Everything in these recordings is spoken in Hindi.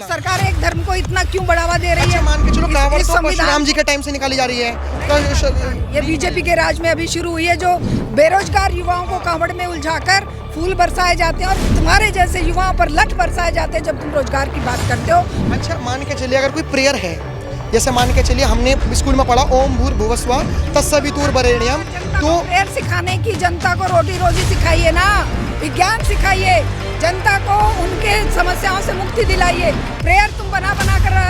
चला। सरकार एक धर्म को इतना क्यों बढ़ावा दे रही है? मान के चलो कांवड़ इस तो संविधान परशुराम जी के टाइम से निकाली जा रही है। ये बीजेपी के राज में अभी शुरू हुई है, जो बेरोजगार युवाओं को कांवड़ में उलझाकर फूल बरसाए जाते हैं और तुम्हारे जैसे युवाओं पर लठ बरसाए जाते हैं जब तुम रोजगार की बात करते हो। अच्छा मान के चलिए अगर कोई प्रेयर है, जैसे मान के चलिए हमने स्कूल में पढ़ा ओम भूर्भुवस्वः तत्सवितुर्वरेण्यम, तो प्रेयर सिखाने की जनता को रोटी रोजी सिखाइए ना, विज्ञान सिखाइए, जनता को उनके समस्याओं से मुक्ति दिलाइए। प्रेयर तुम बना कर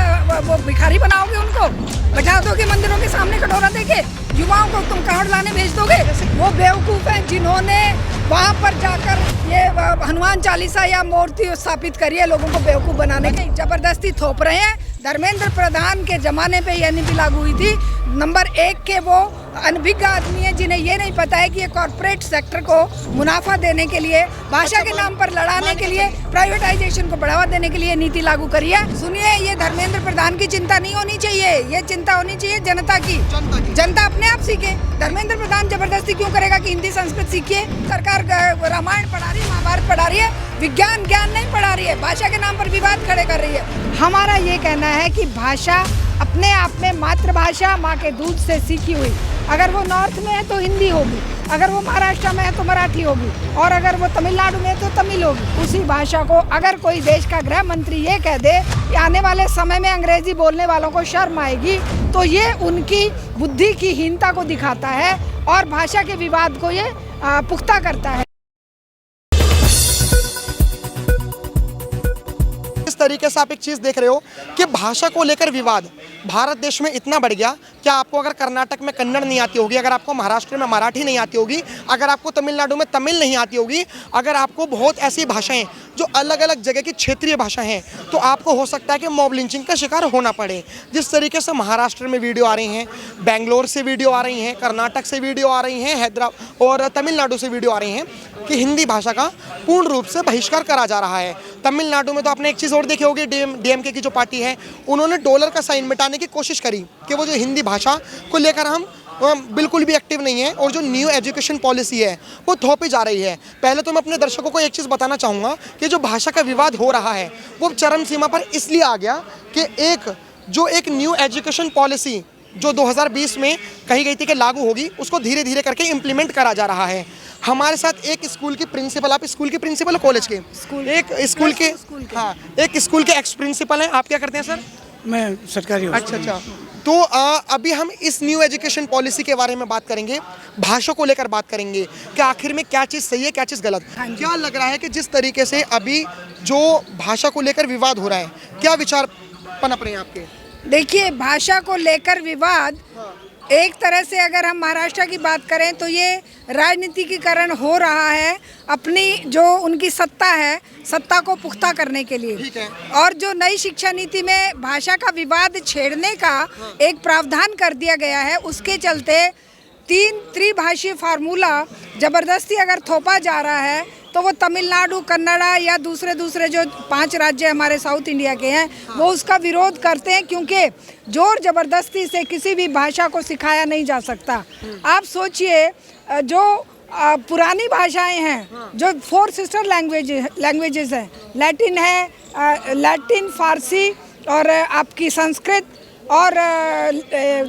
वो भिखारी बनाओगे, उनको बैठा दोगे मंदिरों के सामने कटोरा देके, युवाओं को तुम कांवड़ लाने भेज दोगे। वो बेवकूफ़ हैं जिन्होंने वहाँ पर जाकर ये हनुमान चालीसा या मूर्ति स्थापित करी है लोगों को बेवकूफ़ बनाने की, जबरदस्ती थोप रहे हैं। धर्मेंद्र प्रधान के ज़माने पे ये नीति लागू हुई थी। नंबर 1 के वो अनभिज्ञ आदमी है जिन्हें ये नहीं पता है कि ये कॉर्पोरेट सेक्टर को मुनाफा देने के लिए, भाषा के नाम पर लड़ाने के लिए, प्राइवेटाइजेशन को बढ़ावा देने के लिए नीति लागू करी है। सुनिए, ये धर्मेंद्र प्रधान की चिंता नहीं होनी चाहिए, ये चिंता होनी चाहिए जनता की। जनता अपने आप सीखे। धर्मेंद्र प्रधान जबरदस्ती क्यों करेगा कि हिंदी संस्कृत सीखिए? सरकार रामायण पढ़ा रही है, महाभारत पढ़ा रही है, विज्ञान ज्ञान नहीं पढ़ा रही है, भाषा के नाम पर विवाद खड़े कर रही है। हमारा ये कहना है कि भाषा अपने आप में मातृभाषा माँ के दूध से सीखी हुई, अगर वो नॉर्थ में है तो हिंदी होगी, अगर वो महाराष्ट्र में है तो मराठी होगी, और अगर वो तमिलनाडु में है तो तमिल होगी। उसी भाषा को अगर कोई देश का गृह मंत्री ये कह दे कि आने वाले समय में अंग्रेजी बोलने वालों को शर्म आएगी, तो ये उनकी बुद्धि की हीनता को दिखाता है और भाषा के विवाद को ये पुख्ता करता है। इस तरीके से आप एक चीज़ देख रहे हो कि भाषा को लेकर विवाद भारत देश में इतना बढ़ गया। क्या आपको अगर कर्नाटक में कन्नड़ नहीं आती होगी, अगर आपको महाराष्ट्र में मराठी नहीं आती होगी, अगर आपको तमिलनाडु में तमिल नहीं आती होगी, अगर आपको बहुत ऐसी भाषाएं जो अलग अलग जगह की क्षेत्रीय भाषा हैं, तो आपको हो सकता है कि मॉब लिंचिंग का शिकार होना पड़े। जिस तरीके से महाराष्ट्र में वीडियो आ रही हैं, बेंगलोर से वीडियो आ रही हैं, कर्नाटक से वीडियो आ रही हैं, हैदराबाद और तमिलनाडु से वीडियो आ रही हैं कि हिंदी भाषा का पूर्ण रूप से बहिष्कार करा जा रहा है। तमिलनाडु में तो आपने एक चीज़ और देखी होगी, डीएमके की जो पार्टी है, उन्होंने डॉलर का साइन मिटाने की कोशिश करी कि वो जो हिंदी भाषा को लेकर हम बिल्कुल भी एक्टिव नहीं है, और जो न्यू एजुकेशन पॉलिसी है वो थोपी जा रही है। पहले तो मैं अपने दर्शकों को एक चीज़ बताना चाहूँगा कि जो भाषा का विवाद हो रहा है वो चरम सीमा पर इसलिए आ गया कि एक न्यू एजुकेशन पॉलिसी जो 2020 में कही गई थी कि लागू होगी, उसको धीरे धीरे करके इम्प्लीमेंट करा जा रहा है। हमारे साथ एक स्कूल की प्रिंसिपल, आप स्कूल की प्रिंसिपल कॉलेज के एक स्कूल के हाँ एक स्कूल के एक्स प्रिंसिपल हैं। आप क्या करते हैं सर? मैं सरकारी हूँ। अच्छा। तो अभी हम इस न्यू एजुकेशन पॉलिसी के बारे में बात करेंगे, भाषा को लेकर बात करेंगे कि आखिर में क्या चीज़ सही है, क्या चीज़ गलत। क्या लग रहा है कि जिस तरीके से अभी जो भाषा को लेकर विवाद हो रहा है, क्या विचार पनप रहे हैं आपके? देखिए, भाषा को लेकर विवाद एक तरह से अगर हम महाराष्ट्र की बात करें तो ये राजनीतिकीकरण हो रहा है अपनी जो उनकी सत्ता है, सत्ता को पुख्ता करने के लिए। ठीक है। और जो नई शिक्षा नीति में भाषा का विवाद छेड़ने का एक प्रावधान कर दिया गया है, उसके चलते 3 त्रिभाषीय फार्मूला जबरदस्ती अगर थोपा जा रहा है तो वो तमिलनाडु, कन्नड़ा या दूसरे जो 5 राज्य हमारे साउथ इंडिया के हैं वो उसका विरोध करते हैं, क्योंकि जोर जबरदस्ती से किसी भी भाषा को सिखाया नहीं जा सकता। आप सोचिए, जो पुरानी भाषाएं हैं, जो 4 सिस्टर लैंग्वेजेस हैं, लैटिन है, लैटिन, फारसी और आपकी संस्कृत और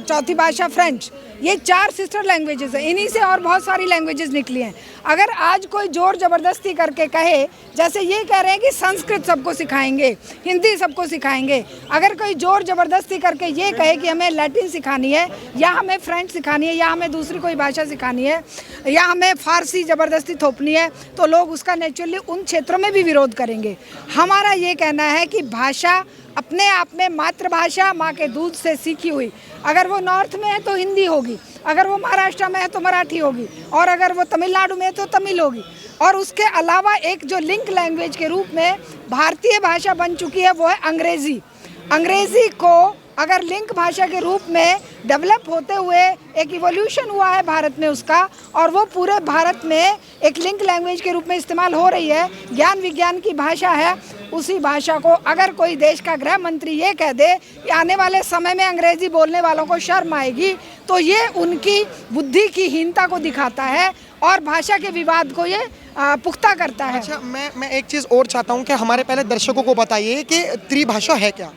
चौथी भाषा फ्रेंच, ये 4 सिस्टर लैंग्वेजेस हैं। इन्हीं से और बहुत सारी लैंग्वेजेस निकली हैं। अगर आज कोई जोर ज़बरदस्ती करके कहे, जैसे ये कह रहे हैं कि संस्कृत सबको सिखाएंगे, हिंदी सबको सिखाएंगे, अगर कोई जोर ज़बरदस्ती करके ये कहे कि हमें लैटिन सिखानी है या हमें फ्रेंच सिखानी है या हमें दूसरी कोई भाषा सिखानी है या हमें फ़ारसी ज़बरदस्ती थोपनी है, तो लोग उसका नेचुरली उन क्षेत्रों में भी विरोध करेंगे। हमारा ये कहना है कि भाषा अपने आप में मातृभाषा माँ के दूध से सीखी हुई, अगर वो नॉर्थ में है तो हिंदी होगी, अगर वो महाराष्ट्र में है तो मराठी होगी, और अगर वो तमिलनाडु में है तो तमिल होगी। और उसके अलावा एक जो लिंक लैंग्वेज के रूप में भारतीय भाषा बन चुकी है वो है अंग्रेज़ी। अंग्रेज़ी को अगर लिंक भाषा के रूप में डेवलप होते हुए एक इवोल्यूशन हुआ है भारत में उसका, और वो पूरे भारत में एक लिंक लैंग्वेज के रूप में इस्तेमाल हो रही है, ज्ञान विज्ञान की भाषा है, उसी भाषा को अगर कोई देश का गृह मंत्री ये कह दे कि आने वाले समय में अंग्रेज़ी बोलने वालों को शर्म आएगी, तो ये उनकी बुद्धि की हीनता को दिखाता है और भाषा के विवाद को ये पुख्ता करता है। अच्छा, मैं एक चीज़ और चाहता हूँ कि हमारे पहले दर्शकों को बताइए कि त्रिभाषा है क्या?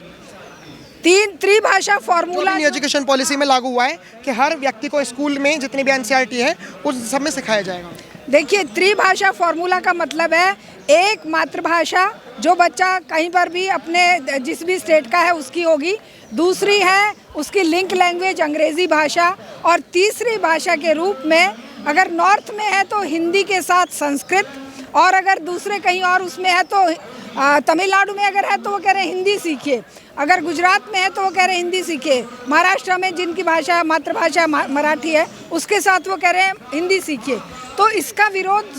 त्रिभाषा फॉर्मूला एजुकेशन पॉलिसी में लागू हुआ है कि हर व्यक्ति को स्कूल में जितनी भी एनसीईआरटी है उस सब में सिखाया जाएगा। देखिए, त्रिभाषा फॉर्मूला का मतलब है एक मातृभाषा जो बच्चा कहीं पर भी अपने जिस भी स्टेट का है उसकी होगी, दूसरी है उसकी लिंक लैंग्वेज अंग्रेज़ी भाषा, और तीसरी भाषा के रूप में अगर नॉर्थ में है तो हिंदी के साथ संस्कृत, और अगर दूसरे कहीं और उसमें है तो तमिलनाडु में अगर है तो वो कह रहे हैं हिंदी सीखिए, अगर गुजरात में है तो वो कह रहे हैं हिंदी सीखिए, महाराष्ट्र में जिनकी भाषा मातृभाषा मराठी है उसके साथ वो कह रहे हैं हिंदी सीखिए। तो इसका विरोध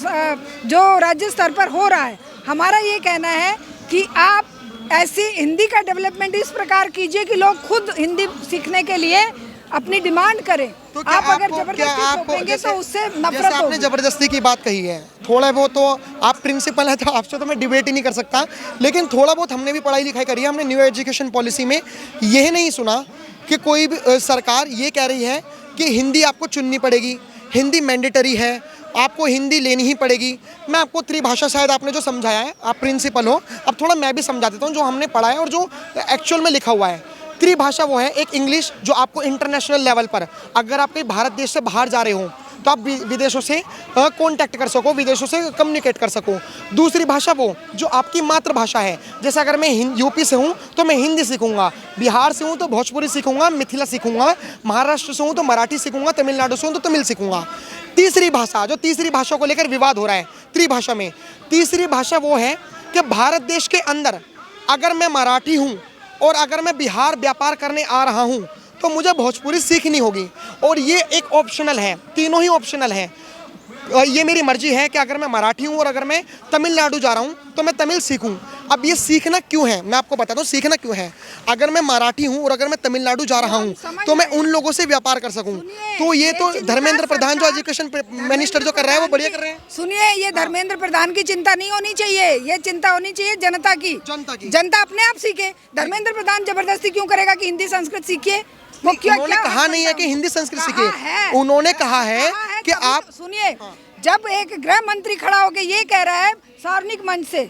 जो राज्य स्तर पर हो रहा है, हमारा ये कहना है कि आप ऐसी हिंदी का डेवलपमेंट इस प्रकार कीजिए कि लोग खुद हिंदी सीखने के लिए अपनी डिमांड करें। तो आप अगर जबरदस्ती थोपेंगे तो उससे नफरत आपने होगी। जबरदस्ती की बात कही है, थोड़ा बहुत तो आप प्रिंसिपल है तो आपसे तो मैं डिबेट ही नहीं कर सकता, लेकिन थोड़ा बहुत हमने भी पढ़ाई लिखाई करी है। हमने न्यू एजुकेशन पॉलिसी में यह नहीं सुना कि कोई भी सरकार ये कह रही है कि हिंदी आपको चुननी पड़ेगी, हिंदी मैंडेटरी है, आपको हिंदी लेनी ही पड़ेगी। मैं आपको त्रिभाषा, शायद आपने जो समझाया है, आप प्रिंसिपल हो, अब थोड़ा मैं भी समझा देता हूँ जो हमने पढ़ा है और जो एक्चुअल में लिखा हुआ है। त्रिभाषा वो है, एक इंग्लिश जो आपको इंटरनेशनल लेवल पर, अगर आप कहीं भारत देश से बाहर जा रहे हो तो आप विदेशों से कांटेक्ट कर सको, विदेशों से कम्युनिकेट कर सको। दूसरी भाषा वो जो आपकी मातृभाषा है, जैसे अगर मैं यूपी से हूँ तो मैं हिंदी सीखूंगा, बिहार से हूँ तो भोजपुरी सीखूंगा, मिथिला सीखूंगा, महाराष्ट्र से हूँ तो मराठी सीखूंगा, तमिलनाडु से हूँ तो तमिल सीखूंगा। तीसरी भाषा, जो तीसरी भाषा को लेकर विवाद हो रहा है त्रिभाषा में, तीसरी भाषा वो है कि भारत देश के अंदर अगर मैं मराठी हूँ और अगर मैं बिहार व्यापार करने आ रहा हूँ तो मुझे भोजपुरी सीखनी होगी, और ये एक ऑप्शनल है, तीनों ही ऑप्शनल है। ये मेरी मर्जी है कि अगर मैं मराठी हूँ और अगर मैं तमिलनाडु जा रहा हूँ तो मैं तमिल सीखूं। अब ये सीखना क्यों है, मैं आपको बताता हूँ सीखना क्यों है। अगर मैं मराठी हूँ और अगर मैं तमिलनाडु जा रहा हूँ तो मैं उन लोगों से व्यापार कर सकूँ। तो ये तो धर्मेंद्र प्रधान जो एजुकेशन मिनिस्टर जो कर रहा है वो बढ़िया कर रहे हैं। सुनिए, ये धर्मेंद्र प्रधान की चिंता नहीं होनी चाहिए, ये चिंता होनी चाहिए जनता की। जनता अपने आप सीखे। धर्मेंद्र प्रधान जबरदस्ती क्यों करेगा कि हिंदी संस्कृत सीखिए? वो उन्होंने कहा नहीं है कि हिंदी संस्कृत सीखे, उन्होंने कहा है कि आप सुनिए, जब एक गृह मंत्री खड़ा होकर ये कह रहा है सार्वजनिक मंच से,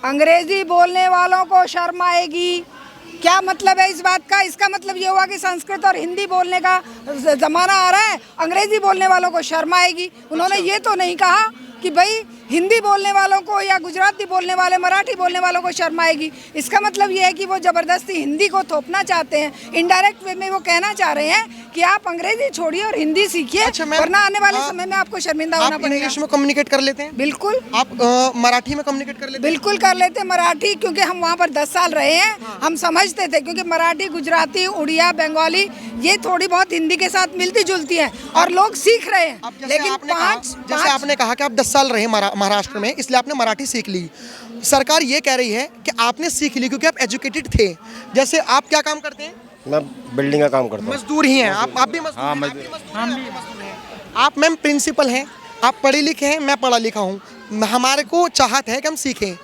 अंग्रेजी बोलने वालों को शर्म आएगी, क्या मतलब है इस बात का? इसका मतलब ये हुआ कि संस्कृत और हिंदी बोलने का जमाना आ रहा है, अंग्रेजी बोलने वालों को शर्म आएगी। उन्होंने ये तो नहीं कहा कि भाई हिंदी बोलने वालों को या गुजराती बोलने वाले, मराठी बोलने वालों को शर्म आएगी। इसका मतलब ये है कि वो जबरदस्ती हिंदी को थोपना चाहते हैं। इनडायरेक्ट वे में वो कहना चाह रहे हैं कि आप अंग्रेजी छोड़िए और हिंदी सीखिए, वरना आने वाले समय में आपको शर्मिंदा होना पड़ेगा। इंग्लिश में कम्युनिकेट कर लेते हैं? बिल्कुल। आप मराठी में कम्युनिकेट कर लेते हैं? बिल्कुल कर लेते हैं मराठी, क्योंकि हम वहाँ पर 10 साल रहे हैं। हम समझते थे, क्योंकि मराठी, गुजराती, उड़िया, बंगाली ये थोड़ी बहुत हिंदी के साथ मिलती जुलती है और लोग सीख रहे हैं। लेकिन जैसे आपने कहा कि आप 10 साल रहे महाराष्ट्र में, इसलिए आपने मराठी सीख ली। सरकार ये कह रही है कि आपने सीख ली क्योंकि आप एजुकेटेड थे। जैसे आप क्या काम करते हैं? मैं बिल्डिंग का काम करता हूँ। मजदूर ही हैं आप भी मजदूर हैं? मजदूर हैं। आप मैम प्रिंसिपल हैं, आप पढ़े लिखे हैं, मैं पढ़ा लिखा हूँ, हमारे को चाहत है कि हम सीखें।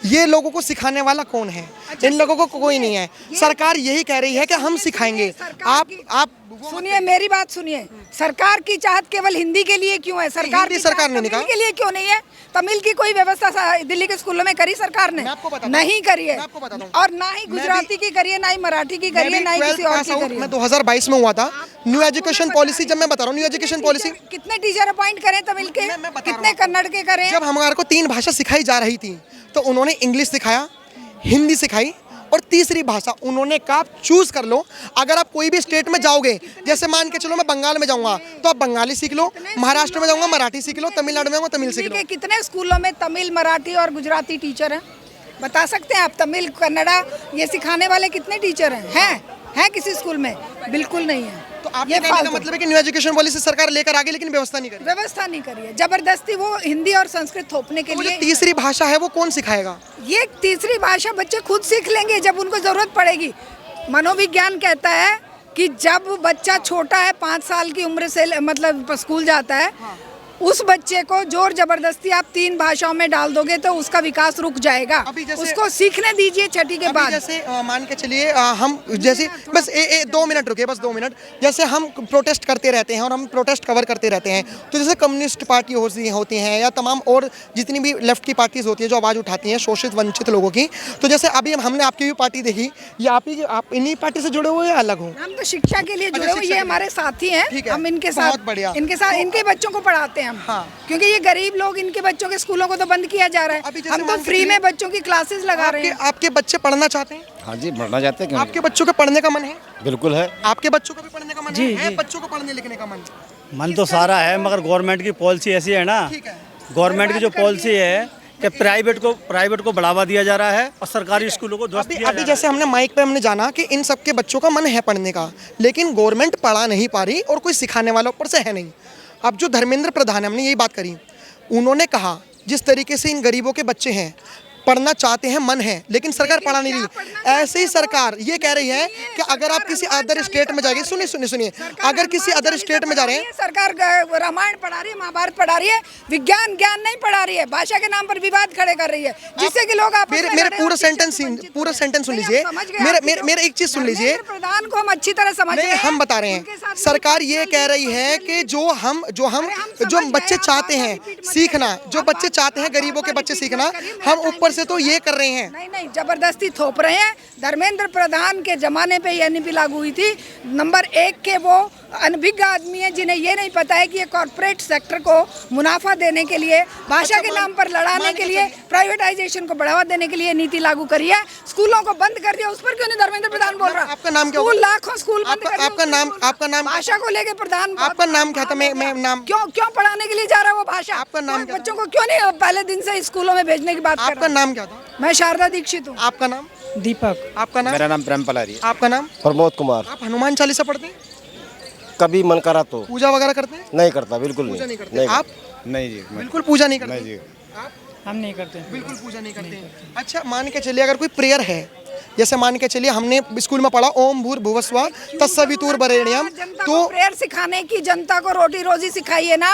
ये लोगों को सिखाने वाला कौन है? इन लोगों को कोई नहीं है। सरकार यही कह रही है कि हम सिखाएंगे। आप सुनिए, मेरी बात सुनिए, सरकार की चाहत केवल हिंदी के लिए क्यों है? सरकार ने कहा के लिए क्यों नहीं है? तमिल की कोई व्यवस्था दिल्ली के स्कूलों में करी सरकार ने? नहीं करी है, और ना ही गुजराती की करी है, ना ही मराठी की करी है, ना ही किसी और की करी है। मैं 2022 में हुआ था। न्यू एजुकेशन पॉलिसी, जब मैं बता रहा हूँ न्यू एजुकेशन पॉलिसी, कितने टीचर अपॉइंट करें तमिल के, कितने कन्नड़ के करें? जब हमारे को 3 भाषा सिखाई जा रही थी तो उन्होंने इंग्लिश सिखाया, हिंदी सिखाई, और तीसरी भाषा उन्होंने कहा आप चूज कर लो। अगर आप कोई भी स्टेट में जाओगे, जैसे मान के चलो मैं बंगाल में जाऊंगा तो आप बंगाली सीख लो, महाराष्ट्र में जाऊंगा मराठी सीख लो, तमिलनाडु में जाऊंगा तमिल सीख लो। कितने स्कूलों में तमिल, मराठी और गुजराती टीचर हैं? बता सकते हैं आप? तमिल, कन्नड़ा ये सिखाने वाले कितने टीचर हैं किसी स्कूल में? बिल्कुल नहीं है। तो आप ये कहने का मतलब है कि न्यू एजुकेशन पॉलिसी सरकार लेकर आगे, लेकिन व्यवस्था नहीं करी है। जबरदस्ती वो हिंदी और संस्कृत थोपने के लिए। तीसरी भाषा है वो कौन सिखाएगा? ये तीसरी भाषा बच्चे खुद सीख लेंगे जब उनको जरूरत पड़ेगी। मनोविज्ञान कहता है कि जब बच्चा छोटा है, 5 साल की उम्र से मतलब स्कूल जाता है, उस बच्चे को जोर जबरदस्ती आप 3 भाषाओं में डाल दोगे तो उसका विकास रुक जाएगा। अभी जैसे- उसको सीखने दीजिए छठी के अभी बाद। जैसे मान के चलिए हम जैसे बस 2 मिनट रुके, बस 2 मिनट। जैसे हम प्रोटेस्ट करते रहते हैं और हम प्रोटेस्ट कवर करते रहते हैं, तो जैसे कम्युनिस्ट पार्टी होती हैं या तमाम और जितनी भी लेफ्ट की पार्टीज होती हैं जो आवाज़ उठाती हैं शोषित वंचित लोगों की, तो जैसे अभी हमने आपकी भी पार्टी देखी, ये आप इन्हीं पार्टी से जुड़े हुए या अलग हो? हम तो शिक्षा के लिए जुड़े हुए, शिक्षा ये के हमारे साथी ठीक हैं। है, हम इनके बहुत साथ बढ़िया। इनके बच्चों को पढ़ाते हैं हम। हाँ। क्योंकि ये गरीब लोग, इनके बच्चों के स्कूलों को तो बंद किया जा रहा अभी है। जैसे हम तो मान के फ्री चलिए- में बच्चों की क्लासेस लगा रहे हैं। आपके बच्चे पढ़ना चाहते हैं? हाँ जी, बढ़ना चाहते हैं क्यों आपके बच्चों के पढ़ने का मन है? नहीं? बिल्कुल है। आपके बच्चों को भी पढ़ने का मन है? बच्चों को पढ़ने लिखने का मन? मन तो सारा है, मगर गवर्नमेंट की पॉलिसी ऐसी है ना, ठीक है। गवर्नमेंट की जो पॉलिसी है कि प्राइवेट को बढ़ावा दिया जा रहा है और सरकारी स्कूलों को ध्वस्त किया जा अभी रहा जैसे हमने माइक पे हमने जाना कि इन सबके बच्चों का मन है पढ़ने का, लेकिन गवर्नमेंट पढ़ा नहीं पा रही और कोई सिखाने वाला ऊपर से है नहीं। अब जो धर्मेंद्र प्रधान है, हमने यही बात करी, उन्होंने कहा जिस तरीके से इन गरीबों के बच्चे हैं पढ़ना चाहते हैं, मन है, लेकिन सरकार पढ़ा नहीं रही। ऐसे ही सरकार ये कह रही है कि अगर आप किसी अदर स्टेट में जाएंगे, सुनिए, अगर किसी अदर स्टेट में जा रहे हैं, सरकार रामायण पढ़ा रही है, महाभारत पढ़ा रही है, विज्ञान ज्ञान नहीं पढ़ा रही है, भाषा के नाम पर विवाद खड़े कर रही है, जिससे कि लोग मेरे पूरा सेंटेंस सुन लीजिए, मेरे एक चीज सुन लीजिए। प्रधान को हम अच्छी तरह समझ रहे हैं। हम बता रहे हैं, सरकार ये कह रही है कि जो बच्चे चाहते हैं सीखना, जो बच्चे चाहते हैं गरीबों के बच्चे सीखना, हम ऊपर से तो ये कर रहे हैं। नहीं, जबरदस्ती थोप रहे हैं। धर्मेंद्र प्रधान के जमाने पे एनईपी लागू हुई थी। नंबर 1 के वो अनभिज्ञ आदमी है जिन्हें ये नहीं पता है कि ये कॉर्पोरेट सेक्टर को मुनाफा देने के लिए, भाषा के नाम पर लड़ाने के लिए, प्राइवेटाइजेशन को बढ़ावा देने के लिए नीति लागू करी है। स्कूलों को बंद कर दिया, उस पर क्यों नहीं धर्मेंद्र प्रधान बोल रहा? आपका नाम क्या? लाखों स्कूल बंद कर दिए। आपका नाम भाषा को लेके प्रधान, आपका नाम क्या था? मैं नाम क्यों पढ़ाने के लिए जा रहा है वो भाषा? आपका नाम क्या था? बच्चों को क्यों नहीं पहले दिन से स्कूलों में भेजने की बात कर आपका रहा है? नाम क्या था? मैं शारदा दीक्षित हूँ। आपका नाम? दीपक। आपका नाम? मेरा नाम प्रेम पलारी है। आपका नाम? प्रमोद कुमार। आप हनुमान चालीसा पढ़ते हैं? कभी मन करा तो। पूजा वगैरह करते हैं? नहीं करता, बिल्कुल पूजा नहीं नहीं। करते? आप नहीं जी, बिल्कुल पूजा नहीं करते? नहीं जी। हम नहीं करते। बिल्कुल पूजा नहीं करते हैं। अच्छा, मान के चलिए अगर कोई प्रेयर है, जैसे मान के चलिए हमने स्कूल में पढ़ा ओम भूर्भुवस्वः तत्सवितुर्वरेण्यम, तो प्रेयर सिखाने की, जनता को रोटी रोजी सिखाइए ना,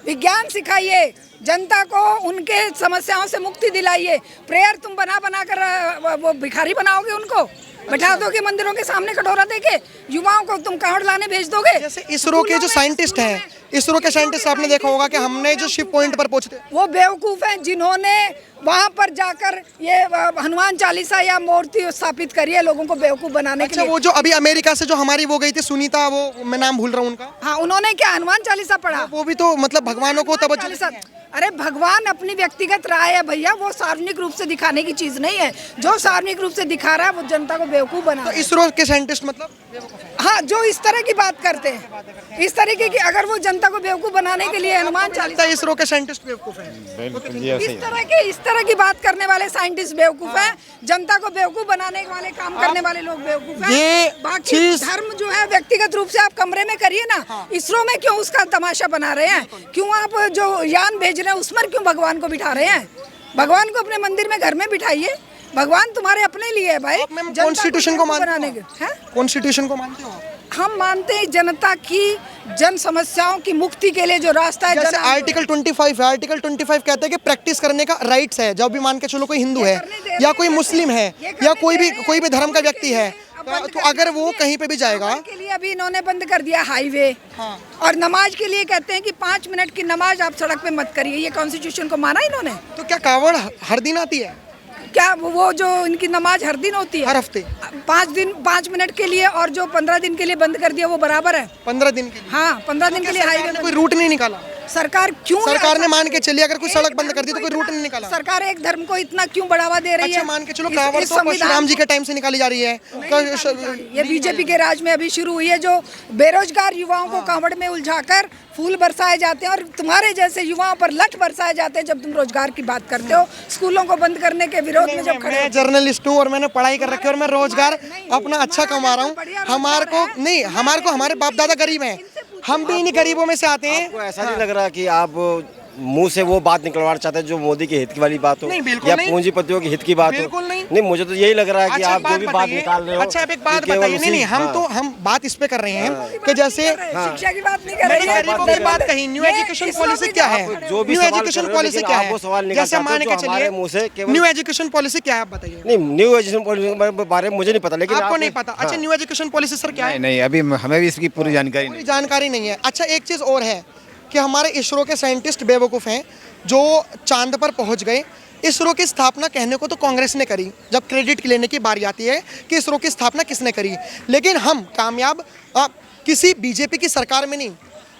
विज्ञान सिखाइए, जनता को उनके समस्याओं से मुक्ति दिलाइए। प्रेयर तुम बना कर वो भिखारी बनाओगे, उनको बैठा दोगे मंदिरों के सामने कटोरा देके, युवाओं को तुम कांवड़ लाने भेज दोगे। जैसे इसरो के जो साइंटिस्ट हैं, इसरो के साइंटिस्ट आपने देखा होगा कि हमने जो शिव पॉइंट पर पहुंचते, वो बेवकूफ़ हैं जिन्होंने वहाँ पर जाकर ये हनुमान चालीसा या मूर्ति स्थापित करी है लोगों को बेवकूफ़ बनाने के अच्छा लिए। वो जो अभी अमेरिका से जो हमारी वो गई थी सुनीता, वो मैं नाम भूल रहा हूँ उनका, हाँ, उन्होंने क्या हनुमान चालीसा पढ़ा? वो भी तो मतलब भगवानों को तवज्जो चालीसा। अरे भगवान अपनी व्यक्तिगत राय है भैया, वो सार्वजनिक रूप से दिखाने की चीज नहीं है। जो सार्वजनिक रूप से दिखा रहा है वो जनता को बेवकूफ बना तो रहा है। इसरो के साइंटिस्ट मतलब हाँ, जो इस तरह की बात करते हैं, इस तरीके की, अगर वो जनता को बेवकूफ बनाने के लिए हनुमान चालीसा, इसरो के साइंटिस्ट बेवकूफ हैं। बिल्कुल जी, ऐसे ही। इस तरह की बात करने वाले साइंटिस्ट बेवकूफ हैं, जनता को बेवकूफ बनाने वाले काम करने वाले लोग बेवकूफ ये हैं। बाकी चीज- धर्म जो है व्यक्तिगत रूप से आप कमरे में करिए ना, इसरो में क्यों उसका तमाशा बना रहे हैं? क्यों आप जो यान भेज रहे हैं उसमें क्यों भगवान को बिठा रहे हैं? भगवान को अपने मंदिर में घर में बिठाइए। भगवान तुम्हारे अपने लिए है भाई। कॉन्स्टिट्यूशन को मानते बनाने हो? हैं? कॉन्स्टिट्यूशन को मानते हो? हम मानते हैं जनता की जन समस्याओं की मुक्ति के लिए जो रास्ता है, जैसे आर्टिकल 25 है, आर्टिकल 25 कहता है कि प्रैक्टिस करने का राइट्स है। जब भी मान के चलो कोई हिंदू है या कोई मुस्लिम है या कोई भी धर्म का व्यक्ति है, तो अगर वो कहीं पे भी जाएगा, के लिए अभी इन्होंने बंद कर दिया हाईवे। और नमाज के लिए कहते हैं कि 5 मिनट की नमाज आप सड़क पे मत करिए। ये कॉन्स्टिट्यूशन को माना इन्होंने? तो क्या कावड़ हर दिन आती है? क्या वो जो इनकी नमाज हर दिन होती है? हर हफ्ते 5 मिनट के लिए, और जो 15 दिन के लिए बंद कर दिया वो बराबर है? 15 दिन के लिए? हाँ, 15 दिन के लिए सरकार हाईवे ने कोई रूट नहीं निकाला? सरकार क्यों? सरकार ने मान के चलिए अगर कोई सड़क बंद कर दी तो कोई रूट नहीं निकाला। सरकार एक धर्म को इतना क्यों बढ़ावा दे रही है? अच्छा, मान के चलो कावड़ तो परशुराम जी के टाइम से निकाली जा रही है। ये बीजेपी के राज में अभी शुरू हुई है, जो बेरोजगार युवाओं को कांवड़ में उलझाकर फूल बरसाए जाते हैं और तुम्हारे जैसे युवाओं पर लठ बरसाए जाते हैं जब तुम रोजगार की बात करते हो। स्कूलों को बंद करने के विरोध में जब खड़े मैं जर्नलिस्ट हूँ और मैंने पढ़ाई कर रखी है और मैं रोजगार अपना अच्छा कमा रहा हूँ। हमारे को हमारे बाप दादा गरीब हैं, हम भी इन्हीं गरीबों में से आते हैं। आपको ऐसा नहीं लग रहा कि आप मुंह से वो बात निकलवाना चाहते हैं जो मोदी के हित की वाली बात हो नहीं, बिल्कुल या नहीं। पूंजीपतियों के हित की बात हो। बिल्कुल नहीं। नहीं, मुझे तो यही लग रहा है कि अच्छा, आप जो भी बात बताइए। निकाल रहे हो। अच्छा, अब एक बात कि केवल बताइए। नहीं उसी- नहीं, हम बात इस पे कर रहे हैं कि जैसे शिक्षा की बात नहीं कर रहे मैंने हैं। गरीबों की बात कही। न्यू एजुकेशन पॉलिसी क्या है? जो भी न्यू सवाल एजुकेशन कर रहे हो, पॉलिसी लेकिन क्या आप है? वो सवाल निकाल जैसे चाहते हो मान के जो हमारे मुंह से चलिए केवल- न्यू एजुकेशन पॉलिसी क्या है, आप बताइए। नहीं, न्यू एजुकेशन पॉलिसी के बारे में मुझे नहीं पता, लेकिन आपको आपने- नहीं पता? अच्छा, हाँ। न्यू एजुकेशन पॉलिसी सर क्या है? नहीं अभी हमें भी इसकी पूरी जानकारी पूरी नहीं। जानकारी नहीं है। अच्छा, एक चीज़ और है कि हमारे इसरो के साइंटिस्ट बेवकूफ़ हैं जो चांद पर पहुंच गए। इसरो की स्थापना कहने को तो कांग्रेस ने करी, जब क्रेडिट लेने की बारी आती है कि इसरो की स्थापना किसने करी, लेकिन हम कामयाब किसी बीजेपी की सरकार में नहीं,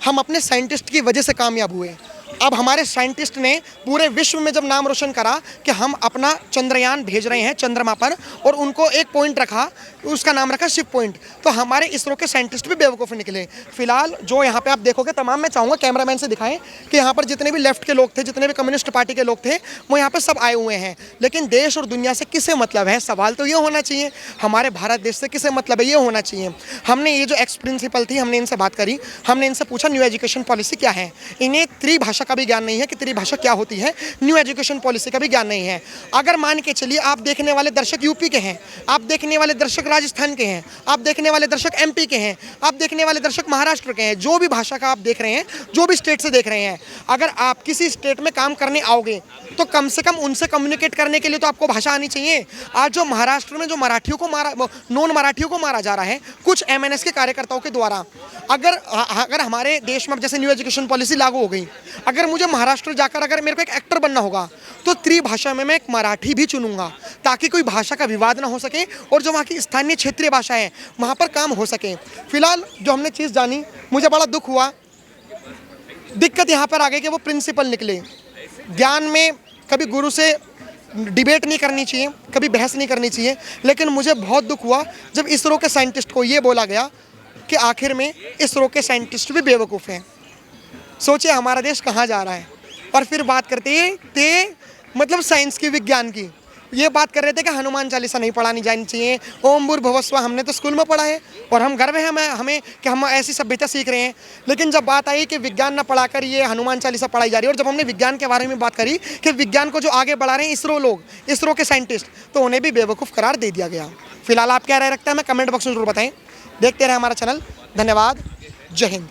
हम अपने साइंटिस्ट की वजह से कामयाब हुए। अब हमारे साइंटिस्ट ने पूरे विश्व में जब नाम रोशन करा कि हम अपना चंद्रयान भेज रहे हैं चंद्रमा पर, और उनको एक पॉइंट रखा, उसका नाम रखा शिव पॉइंट, तो हमारे इसरो के साइंटिस्ट भी बेवकूफ़ निकले। फिलहाल जो यहाँ पे आप देखोगे तमाम, मैं चाहूँगा कैमरामैन से दिखाएं कि यहाँ पर जितने भी लेफ्ट के लोग थे, जितने भी कम्युनिस्ट पार्टी के लोग थे, वो यहाँ पर सब आए हुए हैं। लेकिन देश और दुनिया से किसे मतलब है? सवाल तो ये होना चाहिए, हमारे भारत देश से किसे मतलब है, ये होना चाहिए। हमने ये जो एक्स प्रिंसिपल थी, हमने इनसे बात करी, हमने इनसे पूछा न्यू एजुकेशन पॉलिसी क्या है। इन्हें त्रिभाषा का भी ज्ञान नहीं है कि त्रिभाषा क्या होती है, न्यू एजुकेशन पॉलिसी का भी ज्ञान नहीं है। अगर मान के चलिए आप देखने वाले दर्शक यूपी के हैं, आप देखने वाले दर्शक राजस्थान के हैं, आप देखने वाले दर्शक एमपी के हैं, आप देखने वाले दर्शक महाराष्ट्र के हैं, जो भी भाषा का आप देख रहे हैं, जो भी स्टेट से देख रहे हैं, अगर आप किसी स्टेट में काम करने आओगे तो कम से कम उनसे कम्युनिकेट करने के लिए तो आपको भाषा आनी चाहिए। आज जो महाराष्ट्र में जो मराठियों को मारा, नॉन मराठियों को मारा जा रहा है कुछ एमएनएस के कार्यकर्ताओं के द्वारा, अगर हमारे देश में जैसे न्यू एजुकेशन पॉलिसी लागू हो गई, अगर मुझे महाराष्ट्र जाकर अगर मेरे को एक एक्टर बनना होगा तो त्रिभाषा में मैं एक मराठी भी चुनूंगा, ताकि कोई भाषा का विवाद ना हो सके और जो वहाँ की स्थानीय क्षेत्रीय भाषा है वहाँ पर काम हो सके। फिलहाल जो हमने चीज़ जानी, मुझे बड़ा दुख हुआ। दिक्कत यहाँ पर आ गई कि वो प्रिंसिपल निकले। ज्ञान में कभी गुरु से डिबेट नहीं करनी चाहिए, कभी बहस नहीं करनी चाहिए, लेकिन मुझे बहुत दुख हुआ जब इसरो के साइंटिस्ट को ये बोला गया कि आखिर में इसरो के साइंटिस्ट भी बेवकूफ़ हैं। सोचिए हमारा देश कहाँ जा रहा है। और फिर बात करते थे मतलब साइंस की, विज्ञान की, ये बात कर रहे थे कि हनुमान चालीसा नहीं पढ़ानी जानी चाहिए, ओम भूर्भुवः स्वः हमने तो स्कूल में पढ़ा है और हम गर्व है हमें कि हम ऐसी सभ्यता सीख रहे हैं। लेकिन जब बात आई कि विज्ञान ना पढ़ाकर ये हनुमान चालीसा पढ़ाई जा रही है, और जब हमने विज्ञान के बारे में बात करी कि विज्ञान को जो आगे बढ़ा रहे हैं इसरो लोग, इसरो के साइंटिस्ट, तो उन्हें भी बेवकूफ़ करार दे दिया गया। फिलहाल आप क्या राय रखते हैं, हमें कमेंट बॉक्स में जरूर बताएं। देखते रहे हमारा चैनल। धन्यवाद। जय हिंद।